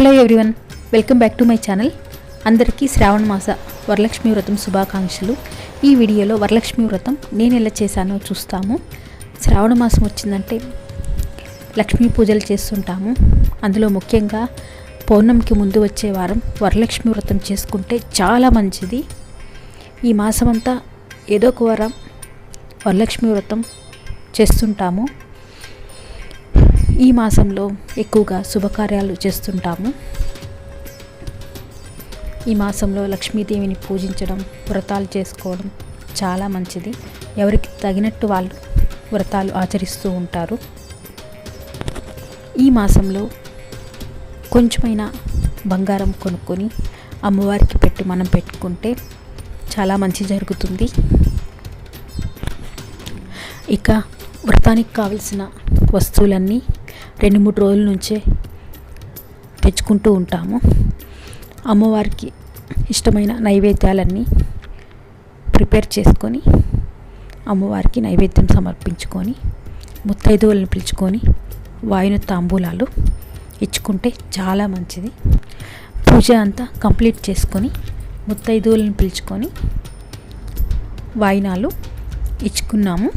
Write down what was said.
Hello everyone, welcome back to my channel. అందరికీ శ్రావణ మాస వరలక్ష్మి వ్రతం శుభాకాంక్షలు. ఈ వీడియోలో వరలక్ష్మి వ్రతం నేను ఎలా చేశానో చూస్తాము. శ్రావణ మాసం వచ్చిందంటే లక్ష్మీ పూజలు చేస్తుంటాము. అందులో ముఖ్యంగా పౌర్ణమికి ముందు వచ్చే వారం వరలక్ష్మి వ్రతం చేసుకుంటే చాలా మంచిది. ఈ మాసమంతా ఏదో ఒక వారం వరలక్ష్మి వ్రతం చేస్తుంటాము. ఈ మాసంలో ఎక్కువగా శుభకార్యాలు చేస్తుంటాము. ఈ మాసంలో లక్ష్మీదేవిని పూజించడం, వ్రతాలు చేసుకోవడం చాలా మంచిది. ఎవరికి తగినట్టు వాళ్ళు వ్రతాలు ఆచరిస్తూ ఉంటారు. ఈ మాసంలో కొంచెమైనా బంగారం కొనుక్కొని అమ్మవారికి పెట్టి మనం పెట్టుకుంటే చాలా మంచి జరుగుతుంది. ఇక వ్రతానికి కావలసిన వస్తువులన్నీ 2-3 రోజుల నుంచే తెచ్చుకుంటూ ఉంటాము. అమ్మవారికి ఇష్టమైన నైవేద్యాలన్నీ ప్రిపేర్ చేసుకొని అమ్మవారికి నైవేద్యం సమర్పించుకొని ముత్తైదువులను పిలుచుకొని వాయిన తాంబూలాలు ఇచ్చుకుంటే చాలా మంచిది. పూజ అంతా కంప్లీట్ చేసుకొని ముత్తైదువులను పిలుచుకొని వాయినాలు ఇచ్చుకున్నాము.